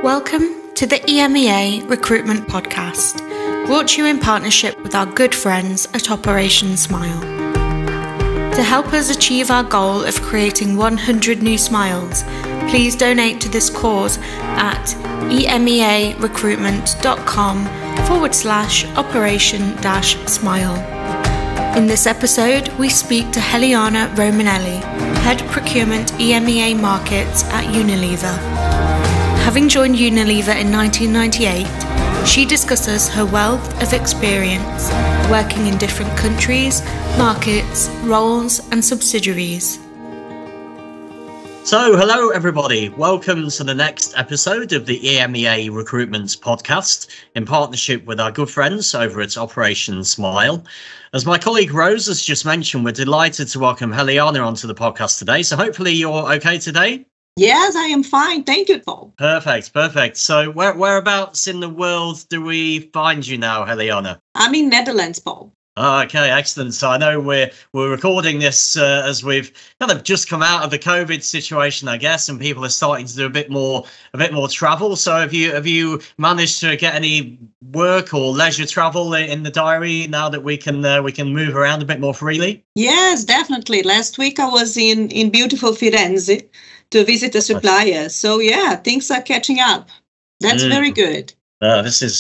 Welcome to the EMEA Recruitment Podcast, brought to you in partnership with our good friends at Operation Smile. To help us achieve our goal of creating 100 new smiles, please donate to this cause at emearecruitment.com/operation-smile. In this episode, we speak to Heliana Romanelli, Head Procurement EMEA Markets at Unilever. Having joined Unilever in 1998, she discusses her wealth of experience working in different countries, markets, roles and subsidiaries. So, hello everybody. Welcome to the next episode of the EMEA Recruitment Podcast in partnership with our good friends over at Operation Smile. As my colleague Rose has just mentioned, we're delighted to welcome Heliana onto the podcast today. So hopefully you're okay today. Yes, I am fine. Thank you, Paul. Perfect. So whereabouts in the world do we find you now, Heliana? I'm in Netherlands, Paul. Oh, okay, excellent. So I know we're recording this as we've kind of just come out of the COVID situation, I guess, and people are starting to do a bit more travel. So have you managed to get any work or leisure travel in the diary now that we can move around a bit more freely? Yes, definitely. Last week I was in beautiful Firenze to visit a supplier. So yeah, things are catching up. That's very good. This is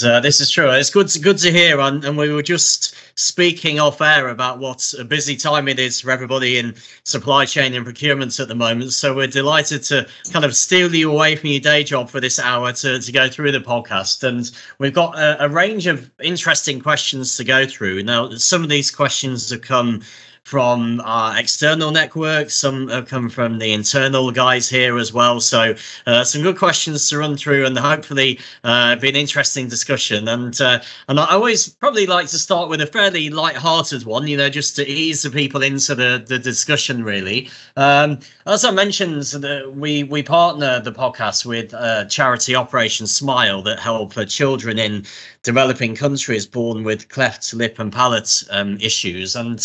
true. It's good to hear, and we were just speaking off air about what a busy time it is for everybody in supply chain and procurement at the moment. So we're delighted to kind of steal you away from your day job for this hour to go through the podcast. And we've got a range of interesting questions to go through. Now, some of these questions have come from our external network, some have come from the internal guys here as well. So some good questions to run through, and hopefully be an interesting discussion. And I always probably like to start with a fairly light-hearted one, just to ease the people into the discussion, really. As I mentioned, we partner the podcast with charity Operation Smile that help children in developing countries born with cleft lip and palate issues. And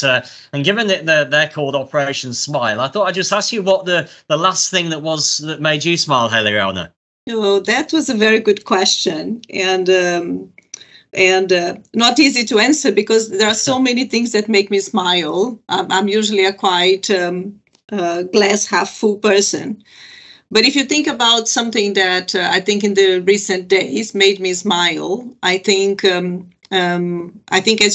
given that they're called Operation Smile, I thought I'd just ask you what the last thing that made you smile, Heliana. Oh, that was a very good question, and not easy to answer because there are so many things that make me smile. I'm usually a quite glass half full person. But if you think about something that I think in the recent days made me smile, I think as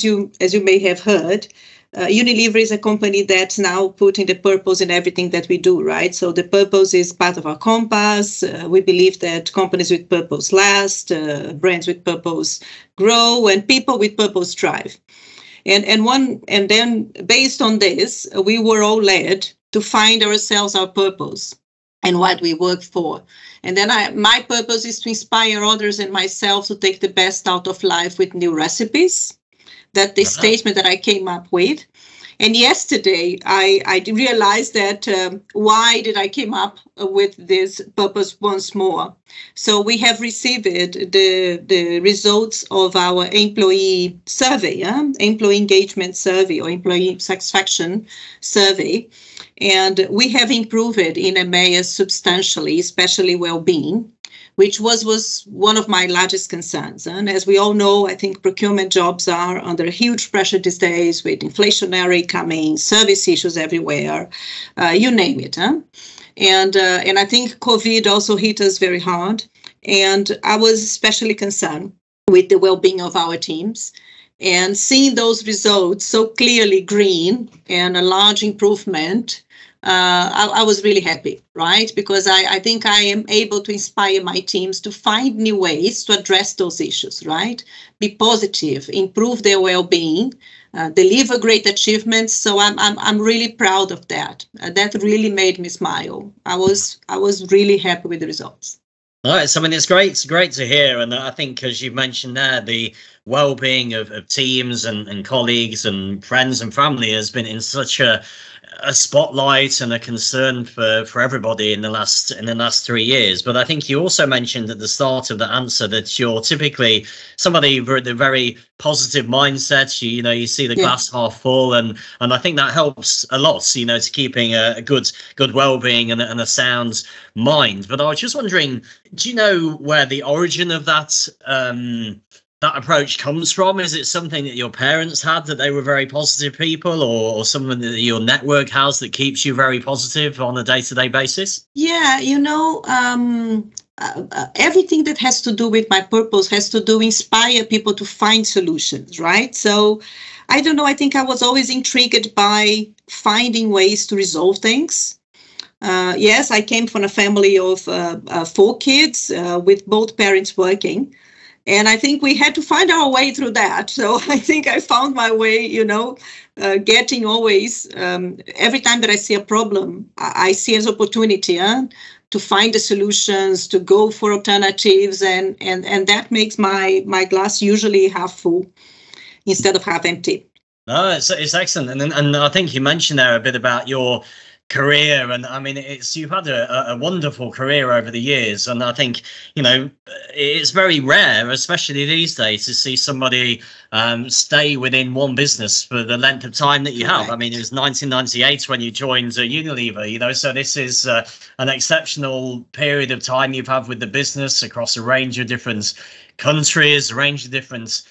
you may have heard, Unilever is a company that's now putting the purpose in everything that we do, right? So the purpose is part of our compass. We believe that companies with purpose last, brands with purpose grow, and people with purpose thrive. And then based on this, we were all led to find ourselves our purpose and what we work for. And then my purpose is to inspire others and myself to take the best out of life with new recipes. That's the statement that I came up with. And yesterday, I realized that why did I came up with this purpose once more? So we have received the results of our employee survey, employee engagement survey or employee satisfaction survey. And we have improved in EMEA substantially, especially well-being, which was one of my largest concerns. And as we all know, I think procurement jobs are under huge pressure these days with inflationary coming, service issues everywhere, you name it. And I think COVID also hit us very hard. And I was especially concerned with the well-being of our teams. And seeing those results so clearly green and a large improvement, I was really happy, right? Because I think I am able to inspire my teams to find new ways to address those issues, right? Be positive, improve their well-being, deliver great achievements. So I'm really proud of that. That really made me smile. I was really happy with the results. All right, so I mean, it's great to hear, and I think, as you mentioned there, the well-being of teams and colleagues and friends and family has been in such a spotlight and a concern for everybody in the last 3 years. But I think you also mentioned at the start of the answer that you're typically somebody with a very positive mindset. You see the glass half full, and I think that helps a lot, to keeping a good well-being and a sound mind. But I was just wondering, do you know where the origin of that approach comes from? Is it something that your parents had, that they were very positive people, or something that your network has that keeps you very positive on a day-to-day basis? Yeah, everything that has to do with my purpose has to do inspire people to find solutions, right? So I don't know, I think I was always intrigued by finding ways to resolve things. Yes, I came from a family of 4 kids with both parents working. And I think we had to find our way through that. So I think I found my way, getting always, every time that I see a problem, I see as opportunity to find the solutions, to go for alternatives. And that makes my glass usually half full instead of half empty. No, it's excellent. And I think you mentioned there a bit about your career, and I mean, you've had a wonderful career over the years, and I think it's very rare, especially these days, to see somebody stay within one business for the length of time that you have. I mean, it was 1998 when you joined Unilever, so this is an exceptional period of time you've had with the business across a range of different countries, a range of different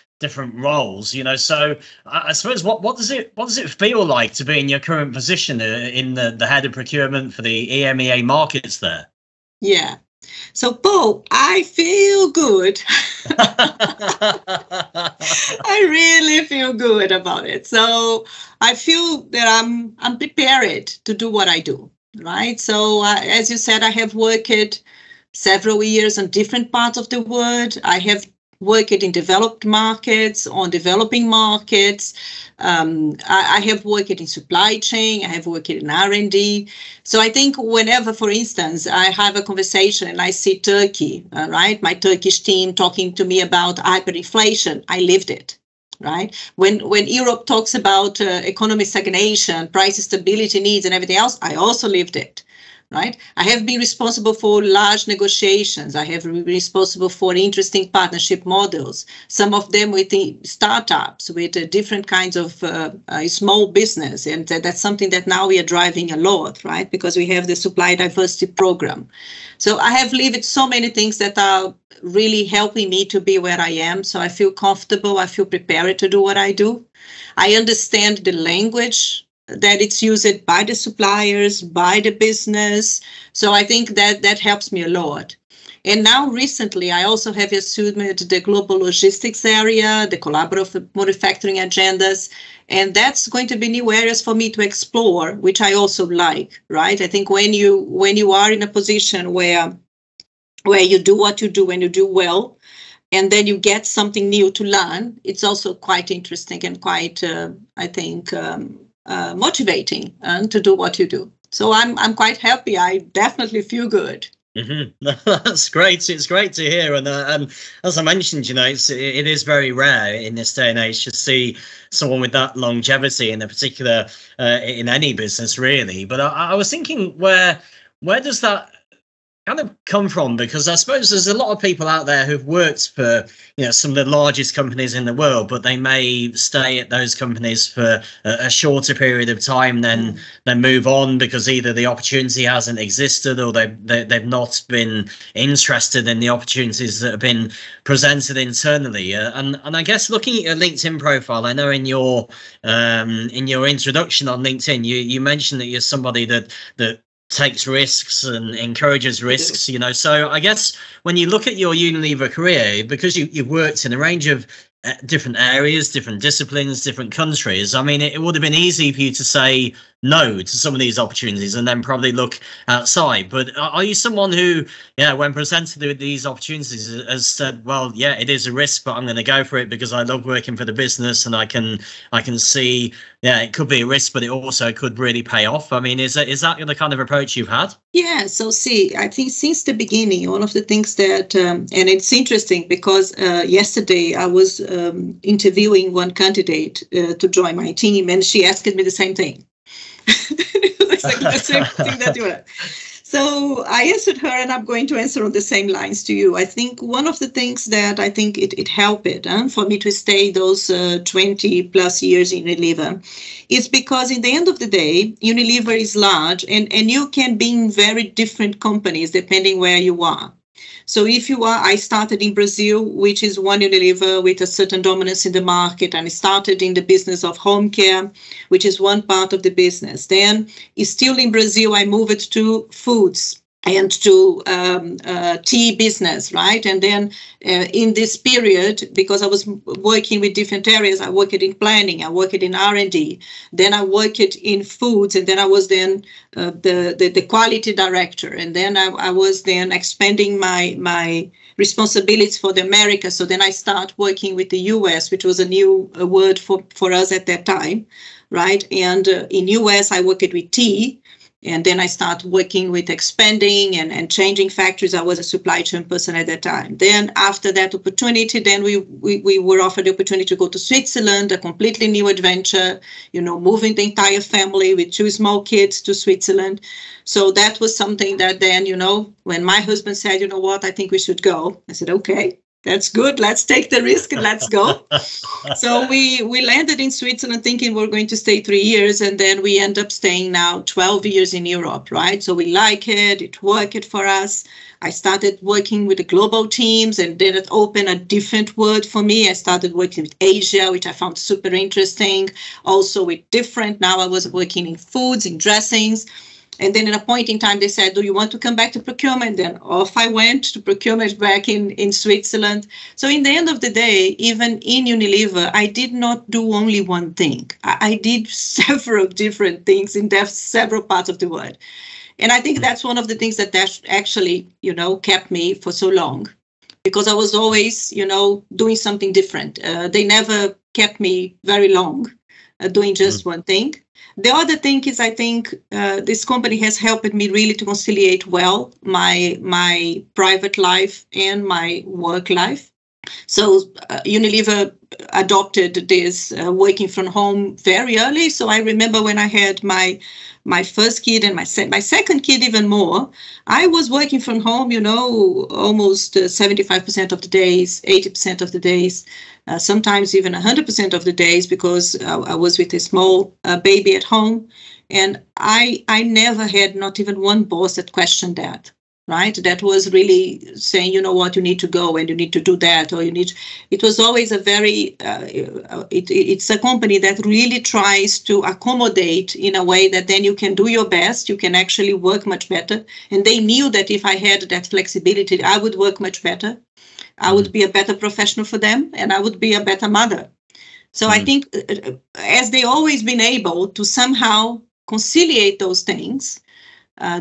roles, so I suppose what does it feel like to be in your current position in the head of procurement for the EMEA Markets there? Yeah, so Paul, I feel good. I really feel good about it. So I feel that I'm prepared to do what I do, right? So as you said, I have worked several years on different parts of the world. I have worked in developed markets, on developing markets. I have worked in supply chain. I have worked in R&D. So I think whenever, for instance, I have a conversation and I see Turkey, right, my Turkish team talking to me about hyperinflation, I lived it. Right. When Europe talks about economic stagnation, price stability needs and everything else, I also lived it. Right. I have been responsible for large negotiations. I have been responsible for interesting partnership models, some of them with the startups, with different kinds of small business. And that's something that now we are driving a lot, right, because we have the supply diversity program. So I have lived so many things that are really helping me to be where I am. So I feel comfortable. I feel prepared to do what I do. I understand the language that it's used by the suppliers, by the business. So I think that helps me a lot. And now recently, I also have assumed the global logistics area, the collaborative manufacturing agendas, and that's going to be new areas for me to explore, which I also like, right? I think when you are in a position where you do what you do and you do well, and then you get something new to learn, it's also quite interesting and quite, I think, motivating to do what you do. So I'm quite happy. I definitely feel good. Mm-hmm. That's great. It's great to hear. And as I mentioned, it is very rare in this day and age to see someone with that longevity, in a particular in any business, really. But I was thinking, where does that kind of come from? Because I suppose there's a lot of people out there who've worked for some of the largest companies in the world, but they may stay at those companies for a shorter period of time, then move on because either the opportunity hasn't existed or they've not been interested in the opportunities that have been presented internally. And I guess looking at your LinkedIn profile, I know in your introduction on LinkedIn, you mentioned that you're somebody that takes risks and encourages risks, So I guess when you look at your Unilever career, because you've worked in a range of different areas, different disciplines, different countries, I mean, it would have been easy for you to say no to some of these opportunities and then probably look outside. But are you someone who, when presented with these opportunities, has said, well, yeah, it is a risk, but I'm going to go for it because I love working for the business and I can see yeah, it could be a risk, but it also could really pay off. I mean, is that the kind of approach you've had? Yeah, so see, I think since the beginning, one of the things that, and it's interesting because yesterday I was interviewing one candidate to join my team, and she asked me the same thing. It's like the same thing that you were. So I answered her, and I'm going to answer on the same lines to you. I think one of the things that I think it helped for me to stay those 20 plus years in Unilever is because in the end of the day, Unilever is large and you can be in very different companies depending where you are. So if you are, I started in Brazil, which is one Unilever with a certain dominance in the market, and I started in the business of home care, which is one part of the business. Then, still in Brazil, I moved to foods and to tea business, right? And then in this period, because I was working with different areas, I worked in planning, I worked in R&D, then I worked in foods, and then I was then the quality director, and then I was then expanding my responsibilities for the Americas. So then I start working with the US, which was a new word for us at that time, right? And in US, I worked with tea. And then I started working with expanding and changing factories. I was a supply chain person at that time. Then after that opportunity, then we were offered the opportunity to go to Switzerland, a completely new adventure, moving the entire family with 2 small kids to Switzerland. So that was something that then, when my husband said, you know what, I think we should go. I said, okay. That's good. Let's take the risk and let's go. So we landed in Switzerland thinking we're going to stay 3 years, and then we end up staying now 12 years in Europe, right? So we like it. It worked for us. I started working with the global teams, and then it opened a different world for me. I started working with Asia, which I found super interesting. Also with different, now I was working in foods, in dressings. And then at a point in time, they said, do you want to come back to procurement? Then off I went to procurement back in Switzerland. So in the end of the day, even in Unilever, I did not do only one thing. I did several different things in several parts of the world. And I think that's one of the things that actually, kept me for so long. Because I was always, doing something different. They never kept me very long doing just one thing. The other thing is, I think this company has helped me really to conciliate well my private life and my work life. So Unilever adopted this working from home very early. So I remember when I had my first kid and my second kid even more, I was working from home, almost 75% of the days, 80% of the days, sometimes even 100% of the days, because I was with a small baby at home. And I never had not even one boss that questioned that. Right? That was really saying, you know what, you need to go and you need to do that, or it was always a very, it's a company that really tries to accommodate in a way that then you can do your best, you can actually work much better. And they knew that if I had that flexibility, I would work much better. I would be a better professional for them, and I would be a better mother. So I think as they always been able to somehow conciliate those things,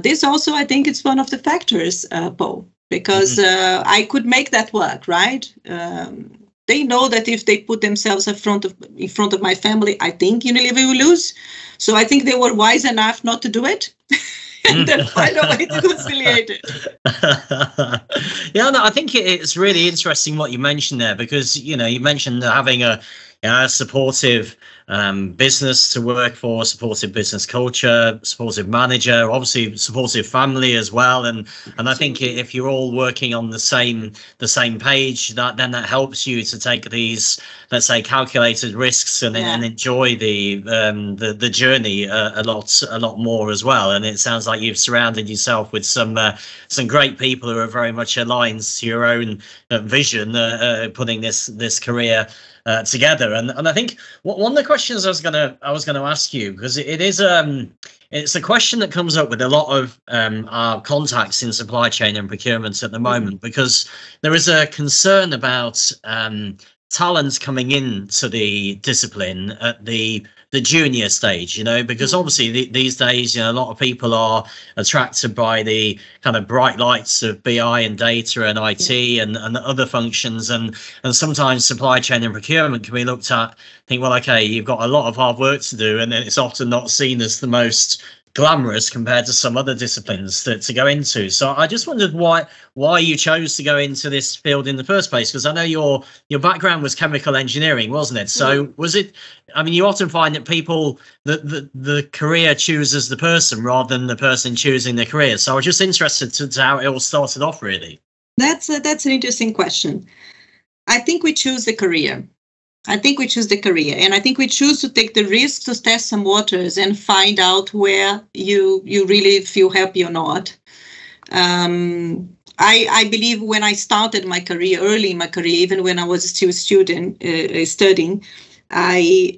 this also, I think it's one of the factors, Paul, because I could make that work, right? They know that if they put themselves in front of my family, I think Unilever will lose. So I think they were wise enough not to do it. And then find a way to conciliate it. Yeah, no, I think it's really interesting what you mentioned there, because, you mentioned having a supportive business to work for, supportive business culture, supportive manager, obviously supportive family as well. And I think if you're all working on the same page, that helps you to take these, let's say, calculated risks and enjoy the journey a lot more as well. And it sounds like you've surrounded yourself with some great people who are very much aligned to your own vision, putting this career together. And I think one of the questions I was gonna ask you, because it is it's a question that comes up with a lot of our contacts in supply chain and procurement at the moment, because there is a concern about talent coming into the discipline at the the junior stage, you know, because obviously these days, you know, a lot of people are attracted by the kind of bright lights of BI and data and IT and other functions, and sometimes supply chain and procurement can be looked at, think, well, okay, you've got a lot of hard work to do, and then it's often not seen as the most glamorous compared to some other disciplines to go into. So I just wondered why you chose to go into this field in the first place, because I know your background was chemical engineering, wasn't it? So was it, I mean, you often find that people, the career chooses the person rather than the person choosing the career. So I was just interested to how it all started off, really. That's an interesting question. I think we choose the career. And I think we choose to take the risk to test some waters and find out where you really feel happy or not. I believe when I started my career, early in my career, even when I was still a student studying, I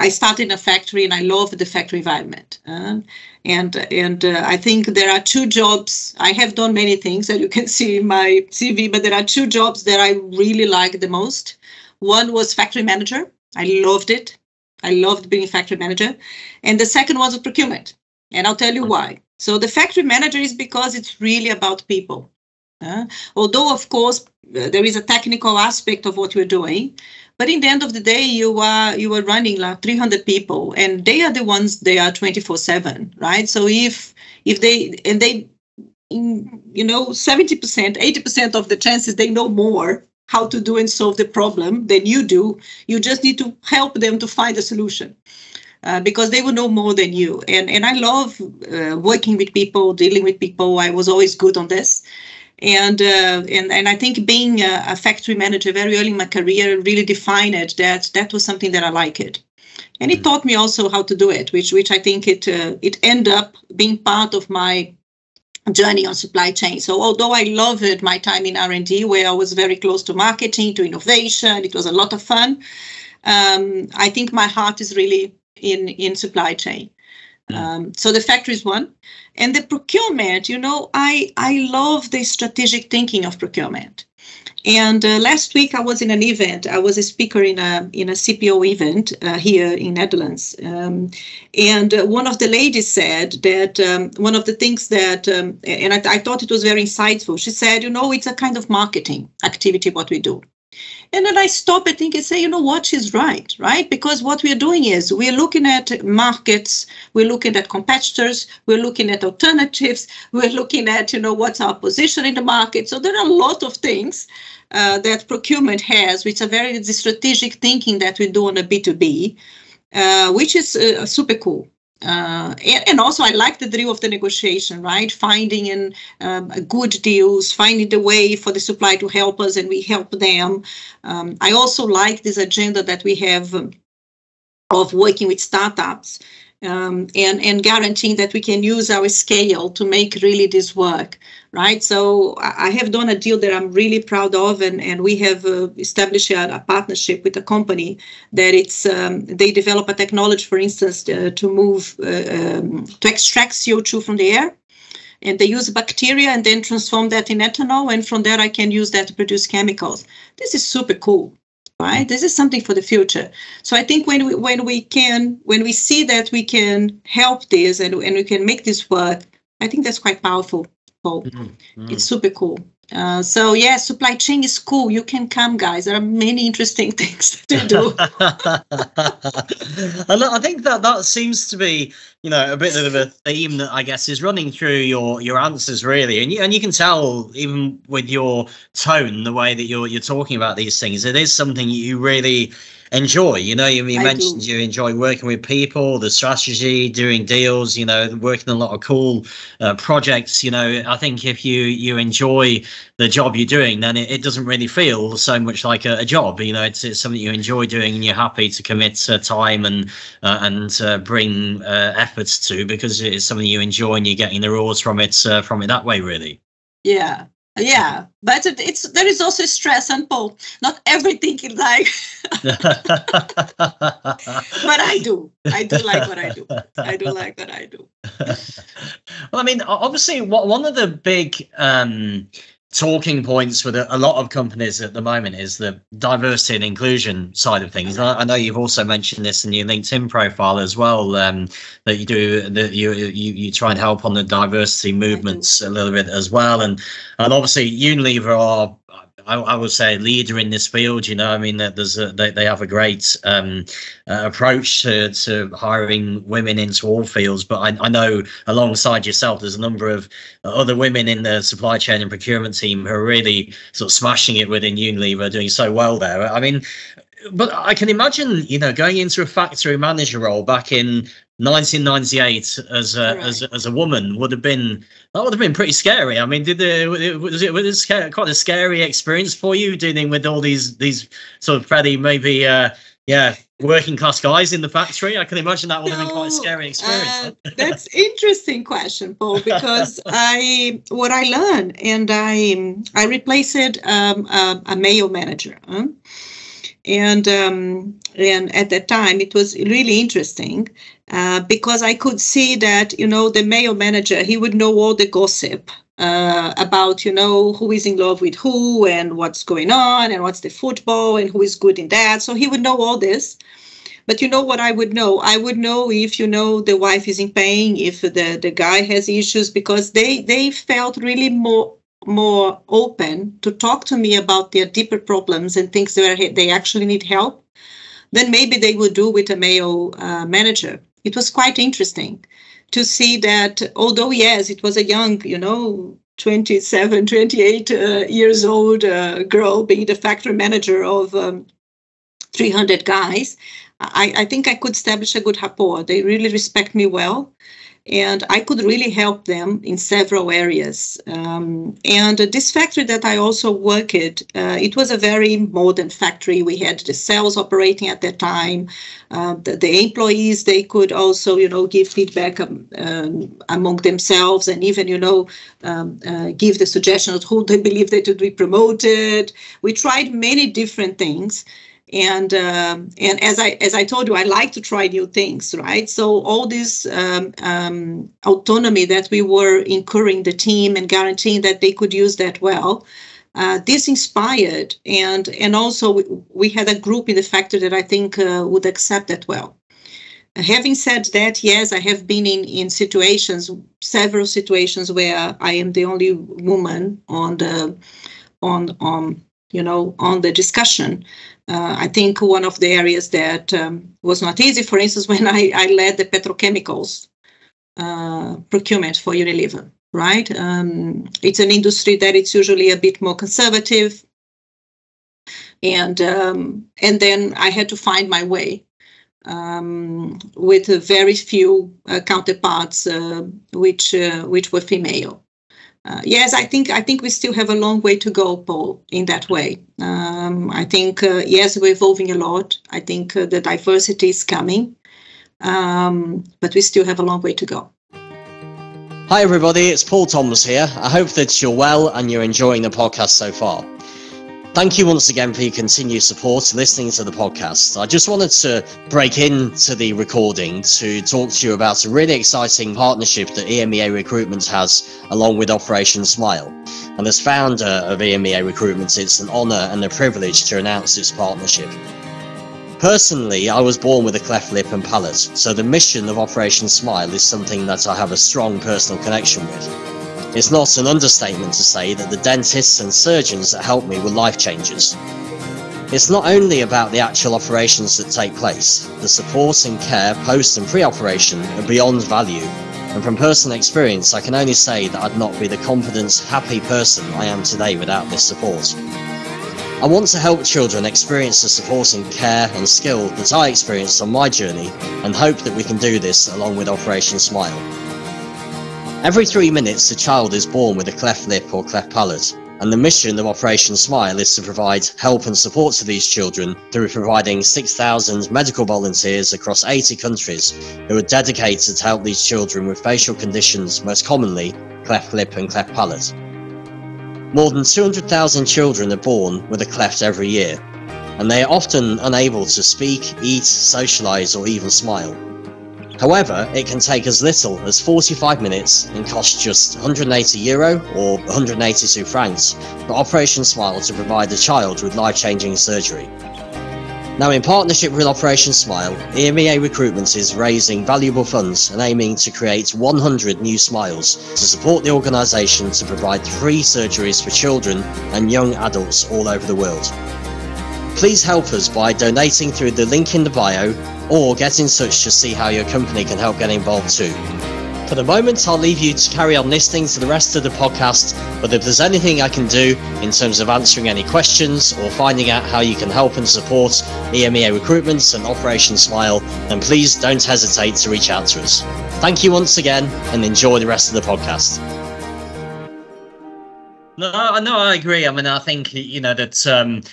started in a factory, and I loved the factory environment. And I think there are two jobs. I have done many things, as you can see in my CV, but there are two jobs that I really like the most. One was factory manager. I loved it. I loved being factory manager. And the second was procurement. And I'll tell you why. So the factory manager is because it's really about people. Although, of course, there is a technical aspect of what you're doing. But in the end of the day, you are running like 300 people, and they are the ones, they are 24/7, right? So if they 70%, 80% of the chances they know more how to do and solve the problem than you do. You just need to help them to find a solution because they will know more than you. And I love working with people, dealing with people. I was always good on this. And I think being a factory manager very early in my career really defined it, that was something that I liked. And it taught me also how to do it, which I think it ended up being part of my journey on supply chain. So although I loved my time in R&D, where I was very close to marketing, to innovation, it was a lot of fun. I think my heart is really in supply chain. So the factory is one. And the procurement, I love the strategic thinking of procurement. And last week I was in an event. I was a speaker in a CPO event here in Netherlands. And one of the ladies said that one of the things that, and I thought it was very insightful. She said, it's a kind of marketing activity, what we do. And then I stop and think and say, what, she's right? Because what we're doing is we're looking at markets, we're looking at competitors, we're looking at alternatives, we're looking at, what's our position in the market. So there are a lot of things that procurement has, which are very strategic thinking that we do on a B2B, which is super cool. And also I like the drill of the negotiation, right? Finding good deals, finding the way for the supply to help us and we help them. I also like this agenda that we have of working with startups and guaranteeing that we can use our scale to make really this work, right? So I have done a deal that I'm really proud of, and we have established a partnership with a company that they develop a technology, for instance, to extract CO2 from the air. And they use bacteria and then transform that in ethanol. And from there, I can use that to produce chemicals. This is super cool. Right? This is something for the future. So I think when we see that we can help this and we can make this work, I think that's quite powerful. It's super cool. So yeah, supply chain is cool. You can come, guys. There are many interesting things to do. And I think that seems to be, a bit of a theme that I guess is running through your answers, really. And you can tell even with your tone, the way that you're talking about these things, it is something you really enjoy. You mentioned you enjoy working with people, the strategy, doing deals, working on a lot of cool projects. I think if you enjoy the job you're doing, then it doesn't really feel so much like a job. It's something you enjoy doing and you're happy to commit time and bring efforts to, because it's something you enjoy and you're getting the rewards from it that way, really. Yeah, but there is also stress, and Paul, not everything is like, but I do like what I do. Well, I mean, obviously, one of the big talking points with a lot of companies at the moment is the diversity and inclusion side of things. I know you've also mentioned this in your LinkedIn profile as well, that you do, that you try and help on the diversity movements a little bit as well, and obviously Unilever are, I would say, a leader in this field. You know, I mean, that they have a great approach to hiring women into all fields. But I know alongside yourself, there's a number of other women in the supply chain and procurement team who are really sort of smashing it within Unilever, doing so well there. I mean, but I can imagine, you know, going into a factory manager role back in 1998 as a woman would have been pretty scary. I mean, was it quite a scary experience for you, dealing with all these sort of fairly maybe working class guys in the factory? I can imagine that would have been quite a scary experience. That's interesting question, Paul, because what I learned, and I replaced a male manager. And at that time, it was really interesting because I could see that, you know, the male manager, he would know all the gossip about, you know, who is in love with who and what's going on and what's the football and who is good in that. So he would know all this. But you know what I would know? I would know if, you know, the wife is in pain, if the guy has issues, because they felt really more open to talk to me about their deeper problems and things where they actually need help than maybe they would do with a male manager. It was quite interesting to see that, although, yes, it was a young, you know, 27, 28 years old girl being the factory manager of 300 guys, I think I could establish a good rapport. They really respect me well. And I could really help them in several areas. And this factory that I also worked at, it was a very modern factory. We had the cells operating at that time. The employees, they could also, you know, give feedback among themselves and even, you know, give the suggestion of who they believe they should be promoted. We tried many different things. And as I told you, I like to try new things, right? So all this autonomy that we were incurring the team and guaranteeing that they could use that well, this inspired. And also we had a group in the factory that I think would accept that well. Having said that, yes, I have been in situations, several situations where I am the only woman on the discussion. I think one of the areas that was not easy, for instance, when I led the petrochemicals procurement for Unilever, right? It's an industry that it's usually a bit more conservative. And then I had to find my way with very few counterparts which were female. Yes, I think we still have a long way to go, Paul, in that way. I think, yes, we're evolving a lot. I think the diversity is coming, but we still have a long way to go. Hi, everybody. It's Paul Thomas here. I hope that you're well and you're enjoying the podcast so far. Thank you once again for your continued support listening to the podcast. I just wanted to break into the recording to talk to you about a really exciting partnership that EMEA Recruitment has along with Operation Smile. And as founder of EMEA Recruitment, it's an honour and a privilege to announce this partnership. Personally, I was born with a cleft lip and palate, so the mission of Operation Smile is something that I have a strong personal connection with. It's not an understatement to say that the dentists and surgeons that helped me were life changers. It's not only about the actual operations that take place, the support and care post and pre-operation are beyond value, and from personal experience I can only say that I'd not be the confident, happy person I am today without this support. I want to help children experience the support and care and skill that I experienced on my journey, and hope that we can do this along with Operation Smile. Every 3 minutes, a child is born with a cleft lip or cleft palate, and the mission of Operation Smile is to provide help and support to these children through providing 6,000 medical volunteers across 80 countries who are dedicated to help these children with facial conditions, most commonly cleft lip and cleft palate. More than 200,000 children are born with a cleft every year, and they are often unable to speak, eat, socialise or even smile. However, it can take as little as 45 minutes and cost just €180 or 180 Swiss francs for Operation Smile to provide a child with life-changing surgery. Now, in partnership with Operation Smile, EMEA Recruitment is raising valuable funds and aiming to create 100 new smiles to support the organisation to provide free surgeries for children and young adults all over the world. Please help us by donating through the link in the bio or get in touch to see how your company can help get involved too. For the moment, I'll leave you to carry on listening to the rest of the podcast, but if there's anything I can do in terms of answering any questions or finding out how you can help and support EMEA Recruitment and Operation Smile, then please don't hesitate to reach out to us. Thank you once again and enjoy the rest of the podcast. No, I agree. I mean, I think, that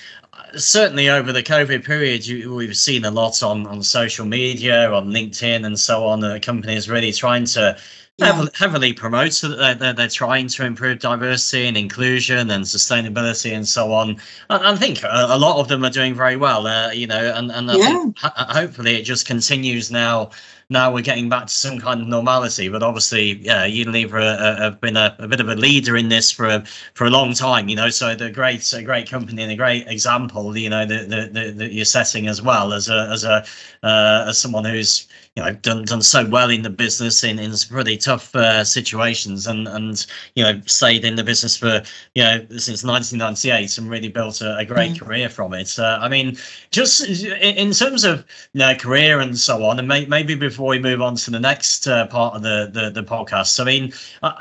certainly over the COVID period, we've seen a lot on social media, on LinkedIn and so on, companies really trying to heavily promote so that they're trying to improve diversity and inclusion and sustainability and so on. I think a lot of them are doing very well, and I think hopefully it just continues now. Now we're getting back to some kind of normality, but obviously, Unilever have been a bit of a leader in this for a long time, So they're a great company and a great example, that you're setting as well as someone who's done so well in the business in some pretty tough situations and stayed in the business for since 1998 and really built a great career from it. I mean, just in terms of career and so on, and maybe before we move on to the next part of the podcast, I mean,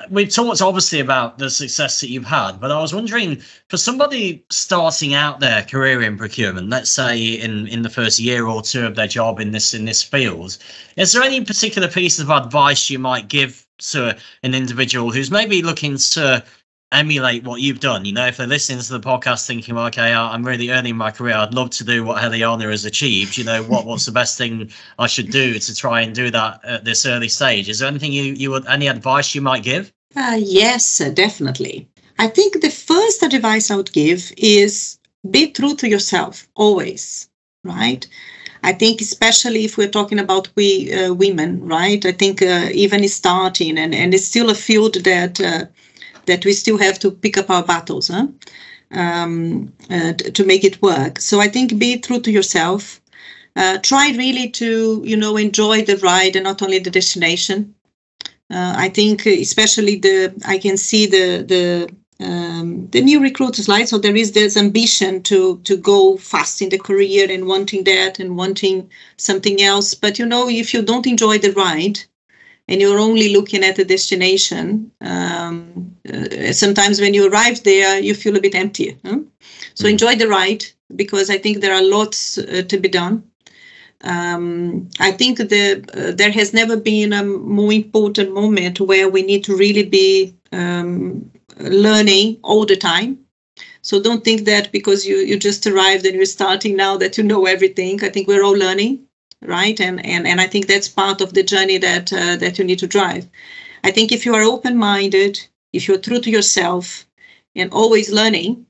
we've talked obviously about the success that you've had, but I was wondering, for somebody starting out their career in procurement, let's say in the first year or two of their job in this field, is there any particular piece of advice you might give to an individual who's maybe looking to emulate what you've done? If they're listening to the podcast thinking, okay, I'm really early in my career, I'd love to do what Heliana has achieved, what's the best thing I should do to try and do that at this early stage? Is there anything any advice you might give? Yes, definitely. I think the first advice I would give is be true to yourself always, right? I think especially if we're talking about women, right? I think even starting and it's still a field that we still have to pick up our battles to make it work. So I think be true to yourself. Try really to enjoy the ride and not only the destination. I think especially I can see the new recruiters, right? So there is this ambition to go fast in the career and wanting that and wanting something else. But if you don't enjoy the ride and you're only looking at the destination, sometimes when you arrive there, you feel a bit empty. So enjoy the ride, because I think there are lots to be done. I think there has never been a more important moment where we need to really be learning all the time. So don't think that because you just arrived and you're starting now that you know everything. I think we're all learning, right? And I think that's part of the journey that you need to drive. I think if you are open-minded, if you're true to yourself and always learning,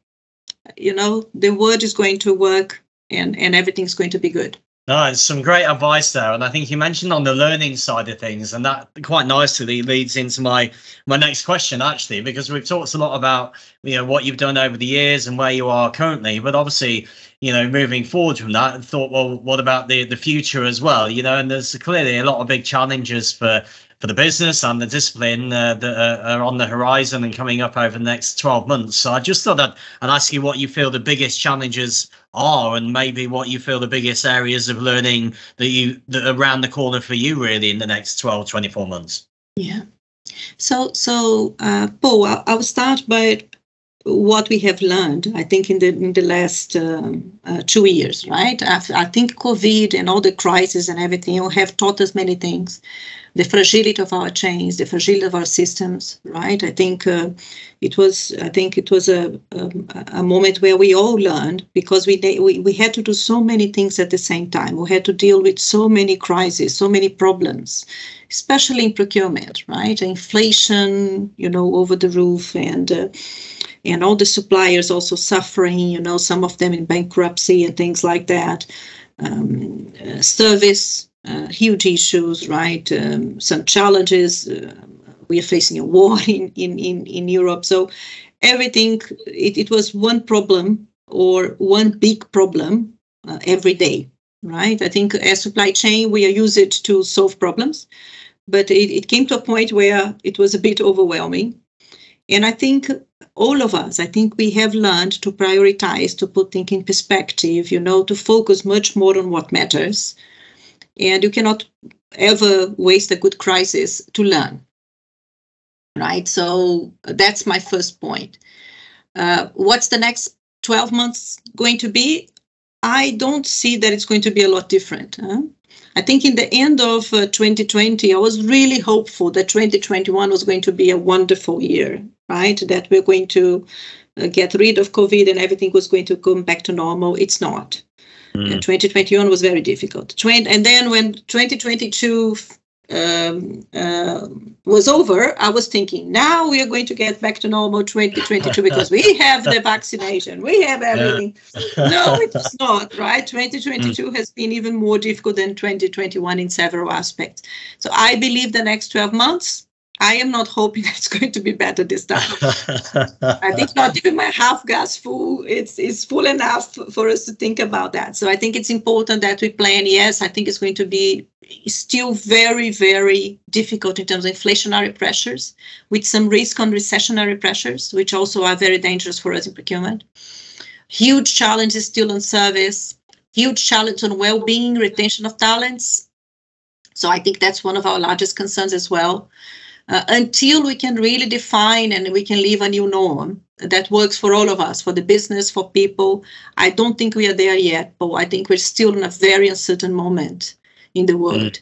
the word is going to work and everything's going to be good. No, it's some great advice there. And I think you mentioned on the learning side of things, and that quite nicely leads into my next question, actually, because we've talked a lot about, what you've done over the years and where you are currently. But obviously, moving forward from that, I thought, well, what about the future as well? And there's clearly a lot of big challenges for the business and the discipline that are on the horizon and coming up over the next 12 months. So I just thought I'd ask you what you feel the biggest challenges are, and maybe what you feel the biggest areas of learning that are around the corner for you really in the next 12, 24 months. Yeah. So Paul, I'll start by what we have learned, I think, in the last 2 years, right? I think COVID and all the crises and everything have taught us many things. The fragility of our chains, the fragility of our systems, right? I think it was a moment where we all learned, because we had to do so many things at the same time. We had to deal with so many crises, so many problems, especially in procurement, right? Inflation, over the roof, and all the suppliers also suffering, some of them in bankruptcy and things like that. Service huge issues, right? Some challenges. We are facing a war in Europe. So everything, it was one problem or one big problem every day, right? I think as supply chain, we are used to solve problems, but it came to a point where it was a bit overwhelming. And I think all of us, I think we have learned to prioritize, to put things in perspective, to focus much more on what matters. And you cannot ever waste a good crisis to learn, right? So that's my first point. What's the next 12 months going to be? I don't see that it's going to be a lot different. I think in the end of 2020, I was really hopeful that 2021 was going to be a wonderful year, right? That we're going to get rid of COVID and everything was going to come back to normal. It's not. 2021 was very difficult. And then when 2022 was over, I was thinking, now we are going to get back to normal 2022 because we have the vaccination, we have everything. Yeah. No, it's not, right? 2022 has been even more difficult than 2021 in several aspects. So I believe the next 12 months, I am not hoping it's going to be better this time. I think not even my half glass full, it's full enough for us to think about that. So I think it's important that we plan. Yes, I think it's going to be still very, very difficult in terms of inflationary pressures, with some risk on recessionary pressures, which also are very dangerous for us in procurement. Huge challenges still on service, huge challenge on well-being, retention of talents. So I think that's one of our largest concerns as well. Until we can really define and we can leave a new norm that works for all of us, for the business, for people, I don't think we are there yet, but I think we're still in a very uncertain moment in the world.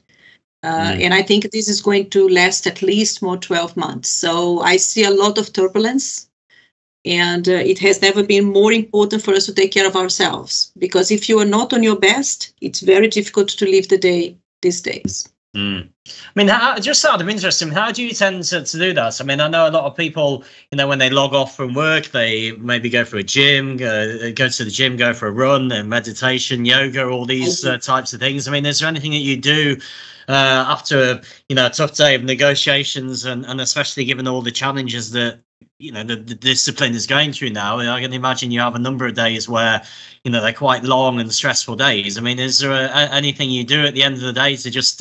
And I think this is going to last at least more 12 months. So I see a lot of turbulence, and it has never been more important for us to take care of ourselves, because if you are not on your best, it's very difficult to live the day these days. I mean, just out of interest, how do you tend to do that? I mean, I know a lot of people, when they log off from work, they maybe go for a gym, go to the gym, go for a run, and meditation, yoga, all these types of things. I mean, is there anything that you do after, a tough day of negotiations, and especially given all the challenges that, the discipline is going through now? I can imagine you have a number of days where, they're quite long and stressful days. I mean, is there anything you do at the end of the day to just,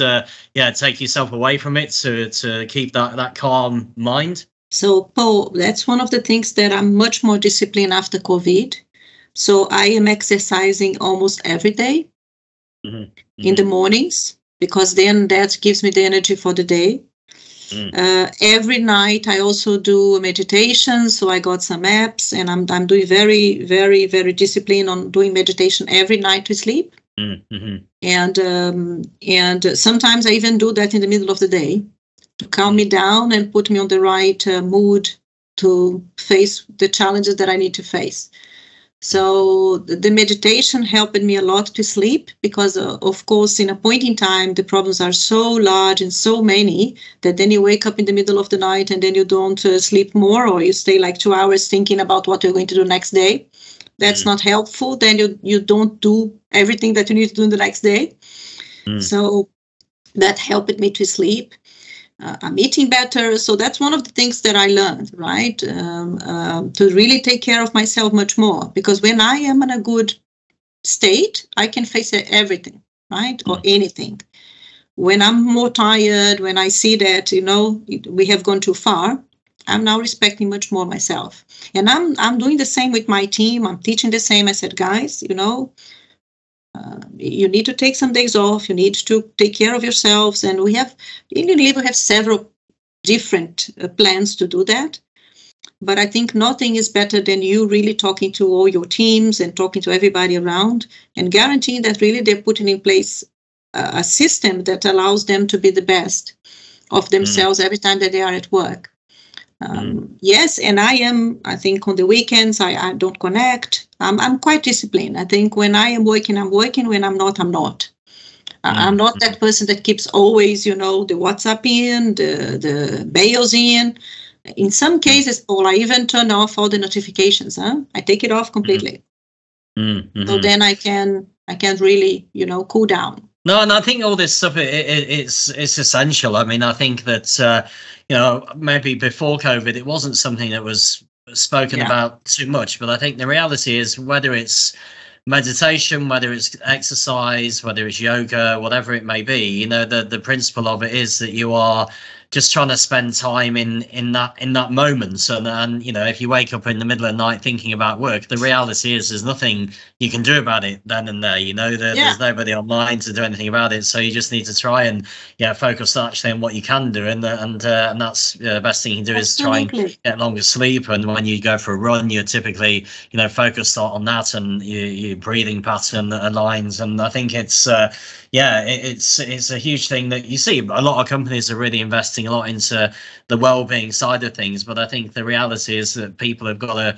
take yourself away from it, to keep that calm mind? So, Paul, that's one of the things that I'm much more disciplined after COVID. So I am exercising almost every day in the mornings, because then that gives me the energy for the day. Every night I also do meditation, so I got some apps, and I'm doing very, very, very disciplined on doing meditation every night to sleep. And sometimes I even do that in the middle of the day to calm me down and put me on the right mood to face the challenges that I need to face. So the meditation helped me a lot to sleep, because, of course, in a point in time, the problems are so large and so many that then you wake up in the middle of the night and then you don't sleep more, or you stay like 2 hours thinking about what you're going to do next day. That's not helpful. Then you don't do everything that you need to do in the next day. So that helped me to sleep. I'm eating better. So that's one of the things that I learned, right? To really take care of myself much more, because when I am in a good state, I can face everything, right? Or anything. When I'm more tired, when I see that, we have gone too far, I'm now respecting much more myself. And I'm doing the same with my team. I'm teaching the same. I said, guys, you need to take some days off. You need to take care of yourselves. And in Unilever, we have several different plans to do that. But I think nothing is better than you really talking to all your teams and talking to everybody around and guaranteeing that really they're putting in place a system that allows them to be the best of themselves every time that they are at work. Yes, and I think on the weekends, I don't connect. I'm quite disciplined. I think when I am working, I'm working. When I'm not, I'm not. I'm not that person that keeps always, the WhatsApp in, the mails in. In some cases, Paul, I even turn off all the notifications. I take it off completely. So then I can really, cool down. No, and I think all this stuff it's essential. I mean, I think that maybe before COVID, it wasn't something that was spoken about too much. But I think the reality is, whether it's meditation, whether it's exercise, whether it's yoga, whatever it may be, the principle of it is that you are just trying to spend time in that moment. And if you wake up in the middle of the night thinking about work, the reality is there's nothing you can do about it then and there. There's nobody online to do anything about it, so you just need to try and focus actually on what you can do, and that's the best thing you can do is try and get longer sleep. And when you go for a run, you're typically focused on that, and your breathing pattern aligns. And I think it's a huge thing that you see. A lot of companies are really investing a lot into the well-being side of things, but I think the reality is that people have got to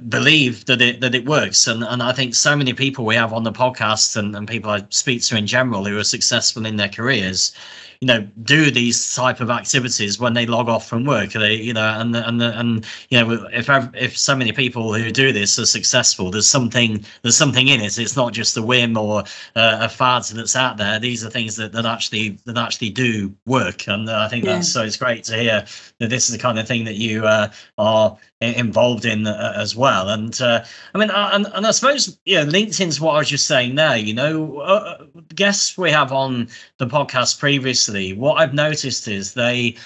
believe that it works. And I think so many people we have on the podcast and people I speak to in general who are successful in their careers, do these type of activities when they log off from work. They, if so many people who do this are successful, there's something in it. It's not just a whim or a fad that's out there. These are things that actually do work. And I think so it's great to hear that this is the kind of thing that you are involved in as well. And I suppose LinkedIn's what I was just saying there. Guests we have on the podcast previously, what I've noticed is they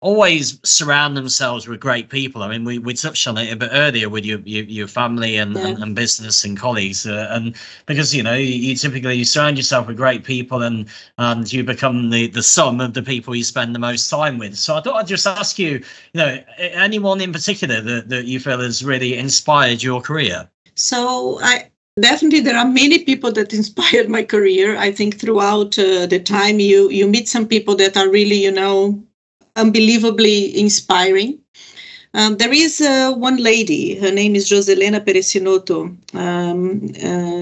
always surround themselves with great people. I mean, we touched on it a bit earlier with your family and business and colleagues, and because you typically surround yourself with great people, and you become the sum of the people you spend the most time with. So I thought I'd just ask you, anyone in particular that you feel has really inspired your career? So definitely, there are many people that inspired my career. I think throughout the time you meet some people that are really, unbelievably inspiring. There is one lady, her name is Joselena Peresinotto.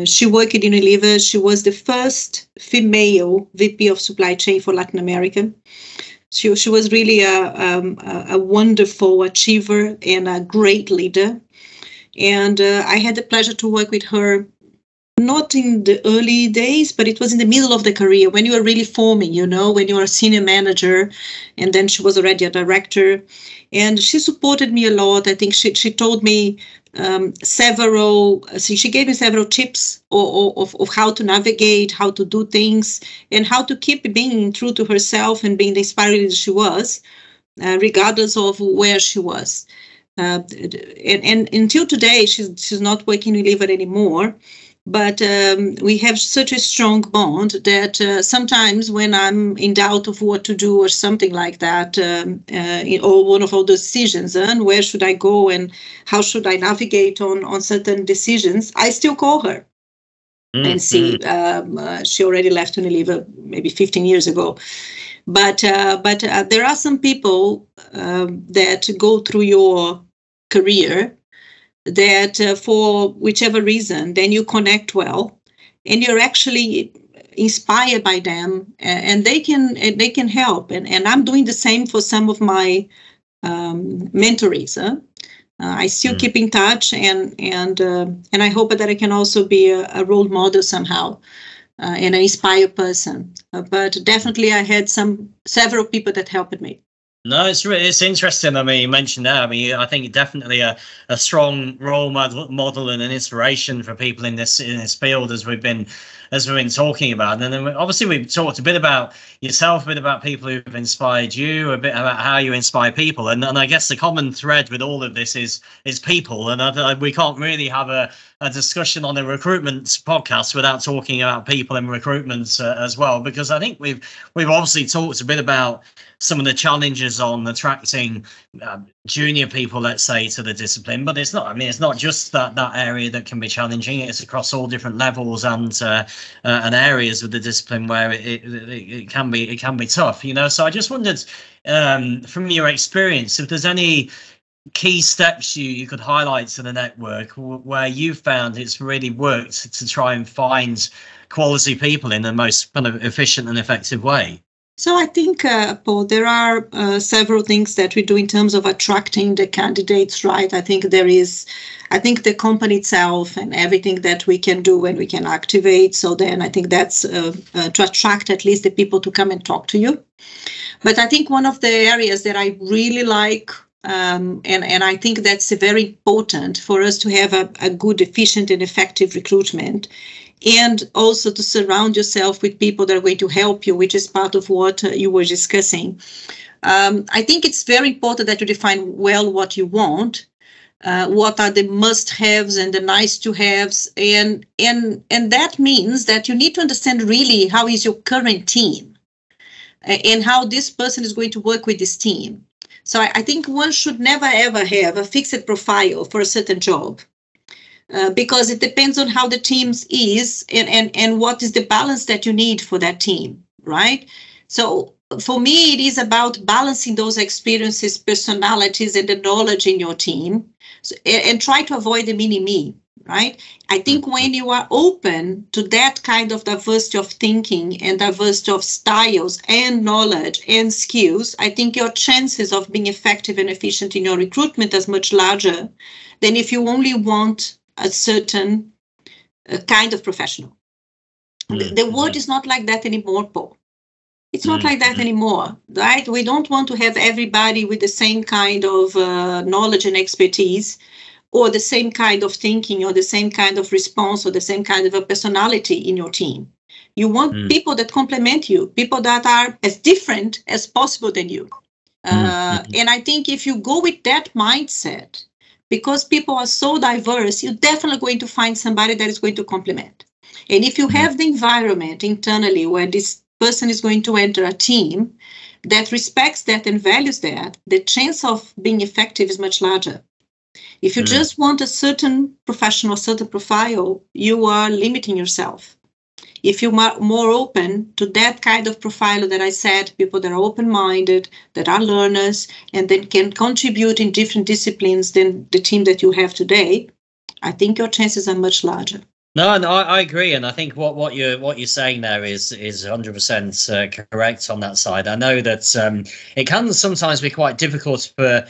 She worked in Unilever. She was the first female VP of supply chain for Latin America. She was really a wonderful achiever and a great leader. And I had the pleasure to work with her, not in the early days, but it was in the middle of the career when you were really forming, when you were a senior manager, and then she was already a director. And she supported me a lot. I think she told me she gave me several tips of how to navigate, how to do things, and how to keep being true to herself and being the inspiring leader she was, regardless of where she was. And until today, she's not working in Unilever anymore. But we have such a strong bond that sometimes when I'm in doubt of what to do or something like that, or one of all those decisions, and where should I go and how should I navigate on certain decisions, I still call her and see. She already left Unilever maybe 15 years ago. But there are some people that go through your career that for whichever reason, then you connect well, and you're actually inspired by them, and they can help. And I'm doing the same for some of my mentorees. I still keep in touch, and I hope that I can also be a role model somehow, and an inspired person. But definitely, I had several people that helped me. No, it's interesting. I mean, you mentioned that. I mean, I think definitely a strong role model and an inspiration for people in this field, as we've been talking about. And then obviously we've talked a bit about yourself, a bit about people who've inspired you, a bit about how you inspire people. And I guess the common thread with all of this is people. And we can't really have a discussion on a recruitment podcast without talking about people in recruitment as well, because I think we've obviously talked a bit about some of the challenges on attracting junior people, let's say, to the discipline. But it's not. I mean, it's not just that area that can be challenging. It's across all different levels and areas of the discipline where it can be tough. So I just wondered, from your experience, if there's any key steps you could highlight to the network where you found it's really worked to try and find quality people in the most kind of efficient and effective way. So I think, Paul, there are several things that we do in terms of attracting the candidates, right? I think the company itself and everything that we can do when we can activate. So then I think that's to attract at least the people to come and talk to you. But I think one of the areas that I really like, and I think that's very important for us to have a good, efficient, and effective recruitment, and also to surround yourself with people that are going to help you, which is part of what you were discussing. I think it's very important that you define well what you want, what are the must-haves and the nice-to-haves, and that means that you need to understand really how is your current team and how this person is going to work with this team. So I think one should never, ever have a fixed profile for a certain job. Because it depends on how the team is and what is the balance that you need for that team, right? So for me, it is about balancing those experiences, personalities, and the knowledge in your team, and try to avoid the mini-me, right? I think when you are open to that kind of diversity of thinking and diversity of styles and knowledge and skills, I think your chances of being effective and efficient in your recruitment is much larger than if you only want a certain kind of professional. The world is not like that anymore, Paul. It's not like that anymore, right? We don't want to have everybody with the same kind of knowledge and expertise, or the same kind of thinking, or the same kind of response, or the same kind of a personality in your team. You want people that complement you, people that are as different as possible than you. And I think if you go with that mindset, because people are so diverse, you're definitely going to find somebody that is going to complement. And if you have the environment internally where this person is going to enter a team that respects that and values that, the chance of being effective is much larger. If you just want a certain professional, certain profile, you are limiting yourself. If you're more open to that kind of profile that I said, people that are open-minded, that are learners, and that can contribute in different disciplines than the team that you have today, I think your chances are much larger. No, I agree, and I think what you're saying there is 100% correct on that side. I know that it can sometimes be quite difficult for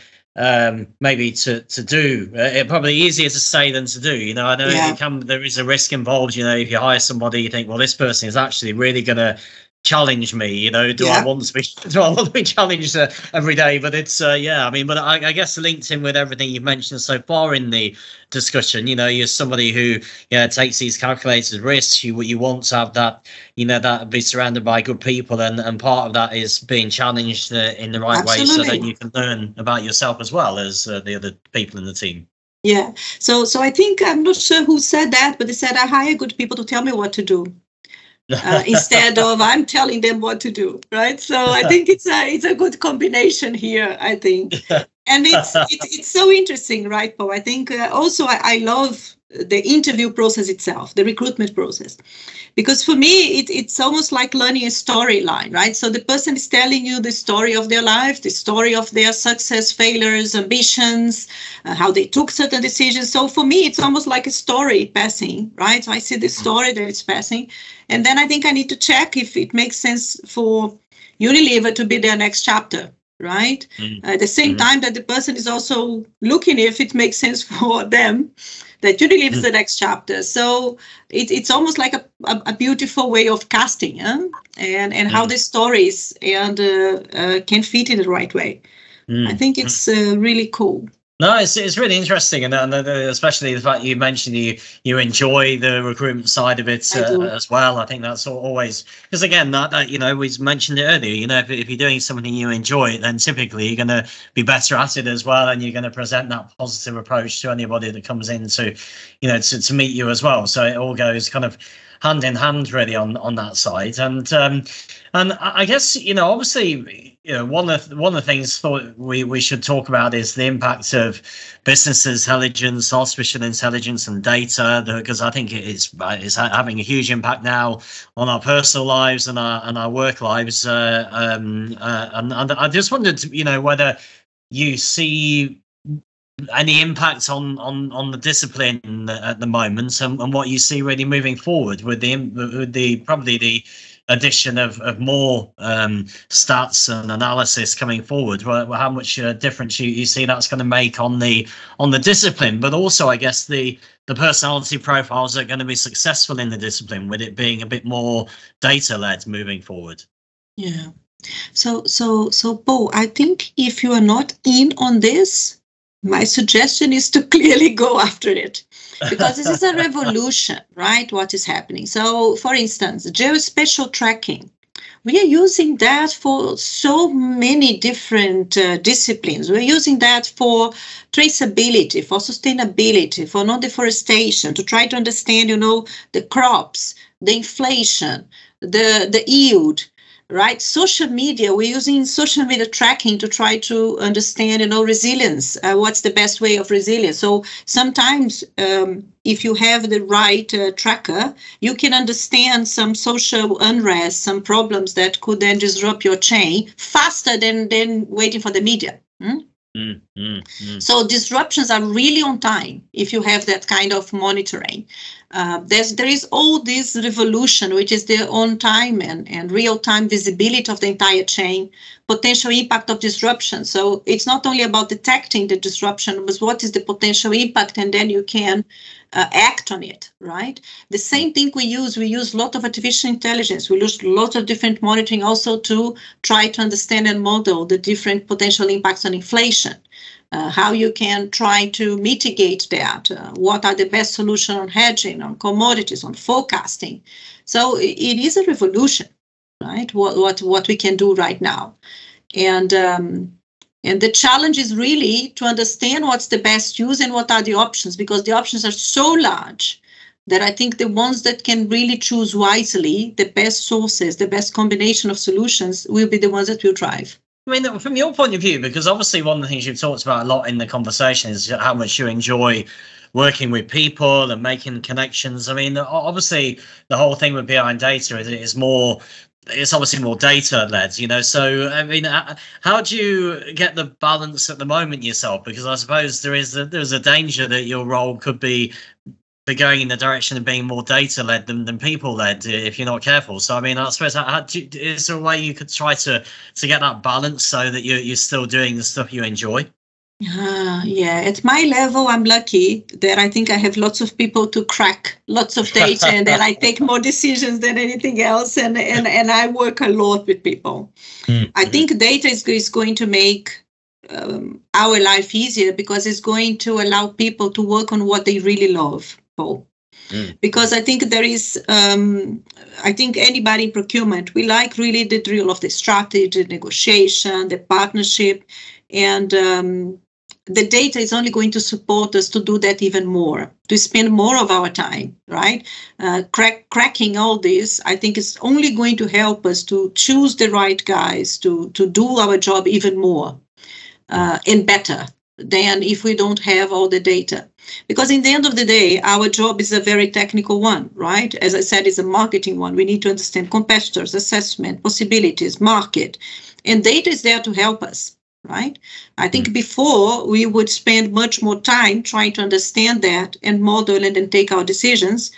maybe to do. Probably easier to say than to do. You know, I know there is a risk involved. You know, if you hire somebody, you think, well, this person is actually really going to challenge me. You know, do I want to be challenged every day? But it's I mean, but I guess linked in with everything you've mentioned so far in the discussion, you know, you're somebody who takes these calculated risks. You want to have that, you know, that be surrounded by good people, and part of that is being challenged in the right way, so that you can learn about yourself as well as the other people in the team. Yeah. So I think, I'm not sure who said that, but they said I hire good people to tell me what to do. Instead of I'm telling them what to do, right? So I think it's a good combination here, I think. And it's so interesting, right, Paul? I think also I love the interview process itself, the recruitment process, because for me it's almost like learning a storyline, right? So the person is telling you the story of their life, the story of their success, failures, ambitions, how they took certain decisions. So for me it's almost like a story passing, right? So I see the story that it's passing, and then I think I need to check if it makes sense for Unilever to be their next chapter, right? At the same time that the person is also looking if it makes sense for them that Unilever is the next chapter. So it's almost like a beautiful way of casting, and how the stories and can fit in the right way. I think it's really cool. No, it's really interesting, and especially the fact you mentioned you enjoy the recruitment side of it as well. I think that's always, because again, that you know, we mentioned it earlier. You know, if you're doing something you enjoy, then typically you're going to be better at it as well, and you're going to present that positive approach to anybody that comes in to, you know, to meet you as well. So it all goes kind of hand in hand, really, on that side. And I guess, you know, obviously, you know, one of the things thought we should talk about is the impact of business intelligence, artificial intelligence, and data, because I think it's having a huge impact now on our personal lives and our work lives. And I just wondered, you know, whether you see any impact on the discipline at the moment, and what you see really moving forward with the probably the addition of more stats and analysis coming forward, how much difference you see that's going to make on the discipline, but also I guess the personality profiles that are going to be successful in the discipline, with it being a bit more data led moving forward. Yeah. So Paul, I think if you are not in on this, my suggestion is to clearly go after it, because this is a revolution, right? What is happening? So, for instance, geospatial tracking. We are using that for so many different disciplines. We're using that for traceability, for sustainability, for non-deforestation, to try to understand, the crops, the inflation, the yield. Right, social media. We're using social media tracking to try to understand, resilience. What's the best way of resilience? So sometimes, if you have the right tracker, you can understand some social unrest, some problems that could then disrupt your chain faster than waiting for the media. So disruptions are really on time if you have that kind of monitoring. There is all this revolution, which is the on-time and real-time visibility of the entire chain, potential impact of disruption. So it's not only about detecting the disruption, but what is the potential impact, and then you can act on it, right? The same thing we use a lot of artificial intelligence. We use a lot of different monitoring also to try to understand and model the different potential impacts on inflation. How you can try to mitigate that, what are the best solutions on hedging, on commodities, on forecasting. So it is a revolution, right? What we can do right now. And the challenge is really to understand what's the best use and what are the options, because the options are so large that I think the ones that can really choose wisely, the best sources, the best combination of solutions, will be the ones that will drive. I mean, from your point of view, because obviously one of the things you've talked about a lot in the conversation is how much you enjoy working with people and making connections. I mean, obviously the whole thing with behind data is more, it's obviously more data led, so I mean, how do you get the balance at the moment yourself? Because I suppose there's a danger that your role could be going in the direction of being more data led than people led if you're not careful. So I mean, I suppose is there a way you could try to get that balance so that you're still doing the stuff you enjoy? Yeah, at my level, I'm lucky that I think I have lots of people to crack lots of data, and that I take more decisions than anything else. And I work a lot with people. Mm-hmm. I think data is going to make our life easier, because it's going to allow people to work on what they really love, Paul. Because I think there is, I think anybody in procurement, we like really the drill of the strategy, the negotiation, the partnership, and the data is only going to support us to do that even more, to spend more of our time, right? Cracking all this, I think, is only going to help us to choose the right guys to do our job even more and better than if we don't have all the data. Because in the end of the day, our job is a very technical one, right? As I said, it's a marketing one. We need to understand competitors, assessment, possibilities, market, and data is there to help us, right? I think before we would spend much more time trying to understand that and model it and take our decisions.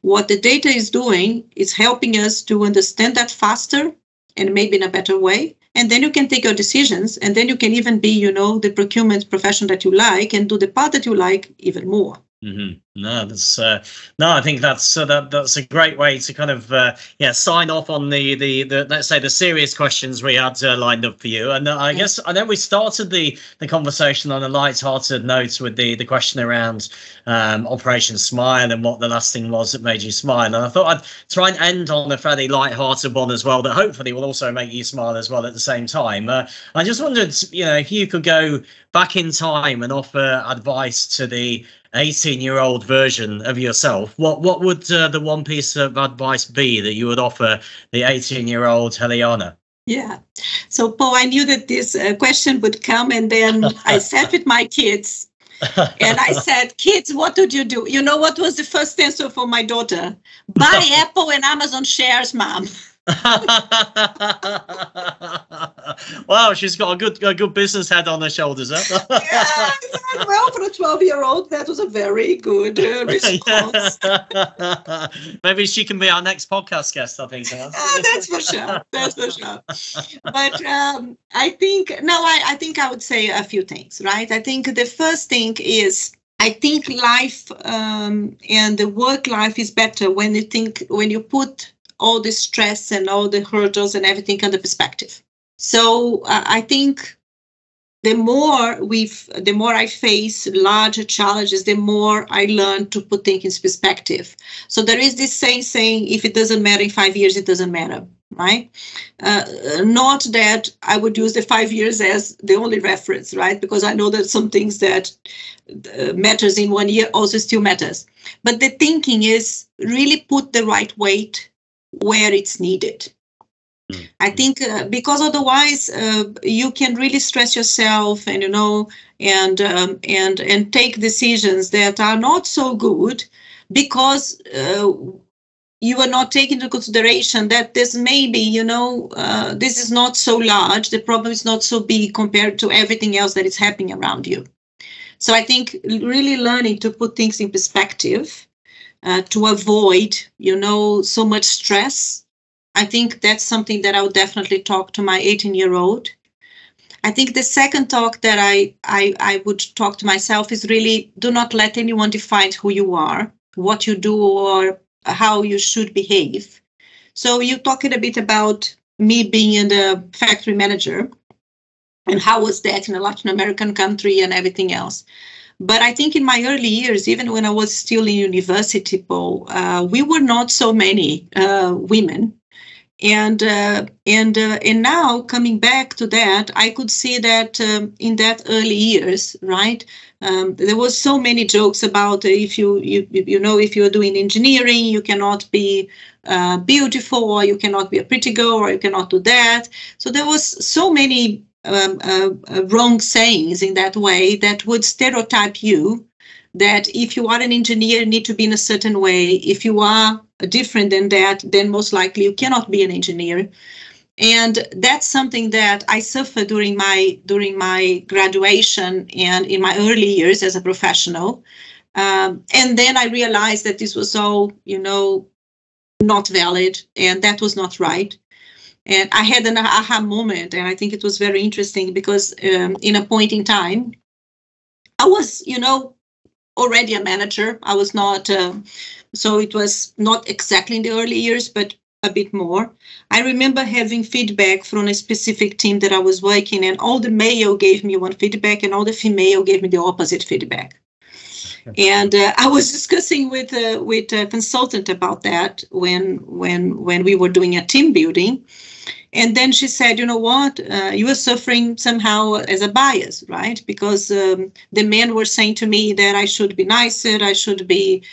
What the data is doing is helping us to understand that faster and maybe in a better way. And then you can take your decisions, and then you can even be, the procurement profession that you like and do the part that you like even more. Mm-hmm. No, I think that's a great way to kind of sign off on the let's say the serious questions we had lined up for you. And I guess I know we started the conversation on a light-hearted note with the question around Operation Smile and what the last thing was that made you smile. And I thought I'd try and end on a fairly light-hearted one as well, that hopefully will also make you smile as well at the same time. I just wondered, if you could go back in time and offer advice to the 18-year-old version of yourself, what would the one piece of advice be that you would offer the 18-year-old Heliana? Yeah. So, Paul, I knew that this question would come, and then I sat with my kids and I said, kids, what would you do? You know what was the first answer for my daughter? Buy Apple and Amazon shares, Mom. Wow, she's got a good business head on her shoulders, huh? Yeah, well, for a 12-year-old, that was a very good response. Maybe she can be our next podcast guest, I think. That's for sure. That's for sure. But I think I would say a few things, right? I think the first thing is, I think life and the work life is better when you put all the stress and all the hurdles and everything under perspective. So I think the more I face larger challenges, the more I learn to put things in perspective. So there is this saying, if it doesn't matter in 5 years, it doesn't matter, right? Not that I would use the 5 years as the only reference, right? Because I know that some things that matters in 1 year also still matters. But the thinking is really put the right weight where it's needed. I think because otherwise you can really stress yourself and and take decisions that are not so good because you are not taking into consideration that this maybe this is not so large, the problem is not so big compared to everything else that is happening around you. So I think really learning to put things in perspective to avoid so much stress. I think that's something that I would definitely talk to my 18-year-old. I think the second talk that I would talk to myself is really do not let anyone define who you are, what you do, or how you should behave. So you're talking a bit about me being the factory manager and how was that in a Latin American country and everything else. But I think in my early years, even when I was still in university, Paul, we were not so many women. And now coming back to that, I could see that in that early years, right? There was so many jokes about if you're doing engineering, you cannot be beautiful, or you cannot be a pretty girl, or you cannot do that. So there was so many wrong sayings in that way that would stereotype you. That if you are an engineer, you need to be in a certain way. If you are different than that, then most likely you cannot be an engineer. And that's something that I suffered during my graduation and in my early years as a professional. And then I realized that this was all, not valid, and that was not right. And I had an aha moment, and I think it was very interesting because in a point in time, I was, already a manager. I was not, so it was not exactly in the early years, but a bit more. I remember having feedback from a specific team that I was working, and all the male gave me one feedback, and all the female gave me the opposite feedback. And I was discussing with a consultant about that when we were doing a team building. And then she said, you know what, you are suffering somehow as a bias, right? Because the men were saying to me that I should be nicer, I should be,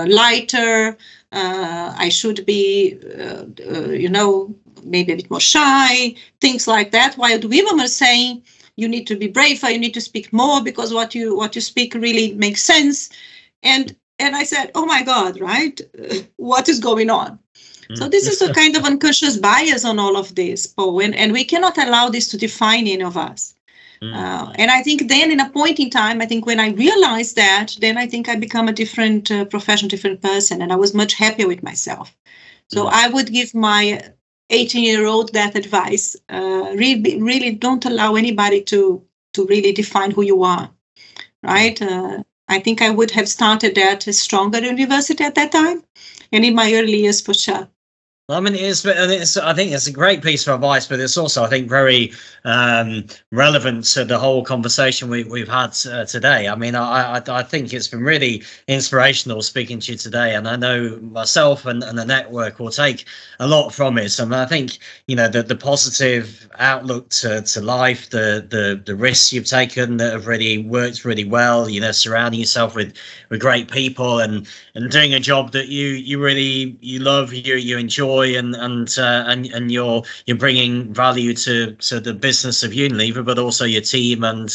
lighter, I should be, maybe a bit more shy, things like that. While the women were saying, you need to be braver, you need to speak more because what you speak really makes sense. And I said, oh my God, right? What is going on? So this is a kind of unconscious bias on all of this, Paul, and we cannot allow this to define any of us. And I think then in a point in time, I think when I realized that, then I think I become a different professional, different person, and I was much happier with myself. So I would give my 18-year-old that advice. Really don't allow anybody to really define who you are, right? I think I would have started at a stronger university at that time, and in my early years for sure. I mean, I think it's a great piece of advice, but it's also, I think, very relevant to the whole conversation we've had today. I mean, I think it's been really inspirational speaking to you today, and I know myself and the network will take a lot from it. And I think, the positive outlook to life, the risks you've taken that have really worked really well, surrounding yourself with great people and doing a job that you really love, you enjoy. And you're bringing value to the business of Unilever, but also your team and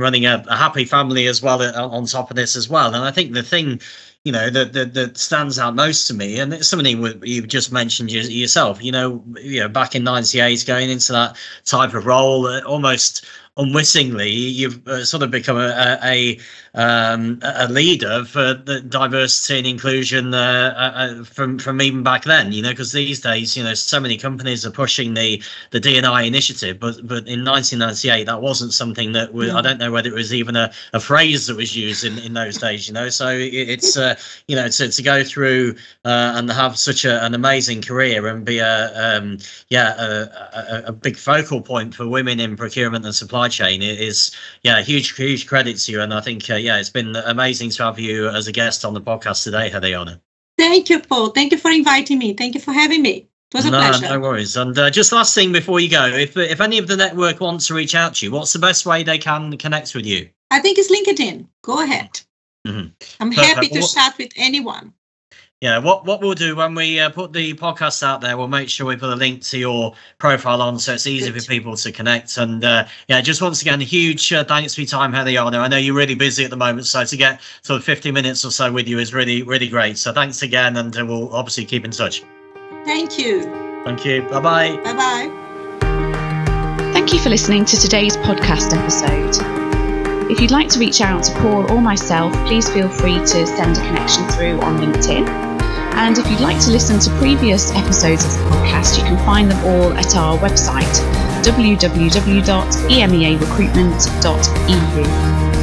running a happy family as well on top of this as well. And I think the thing that stands out most to me, and it's something you've just mentioned yourself. Back in '98, going into that type of role, almost unwittingly, you've sort of become a leader for the diversity and inclusion from even back then. Because these days, so many companies are pushing the D&I initiative, but in 1998, that wasn't something that was. I don't know whether it was even a phrase that was used in those days. So it's to go through and have such an amazing career and be a big focal point for women in procurement and supply chain is huge credit to you. And I think it's been amazing to have you as a guest on the podcast today, Heliana. Thank you, Paul. Thank you for inviting me. Thank you for having me. It was a pleasure. No worries. And just last thing before you go, if any of the network wants to reach out to you, what's the best way they can connect with you? I think it's LinkedIn. Go ahead. Mm-hmm. I'm happy to chat with anyone. Yeah, what we'll do when we put the podcast out there, we'll make sure we put a link to your profile on, so it's easy for people to connect. And just once again, a huge thanks for your time, Heliana. I know you're really busy at the moment, so to get sort of 50 minutes or so with you is really, really great. So thanks again, and we'll obviously keep in touch. Thank you. Thank you. Bye-bye. Bye-bye. Thank you for listening to today's podcast episode. If you'd like to reach out to Paul or myself, please feel free to send a connection through on LinkedIn. And if you'd like to listen to previous episodes of the podcast, you can find them all at our website, www.emearecruitment.eu.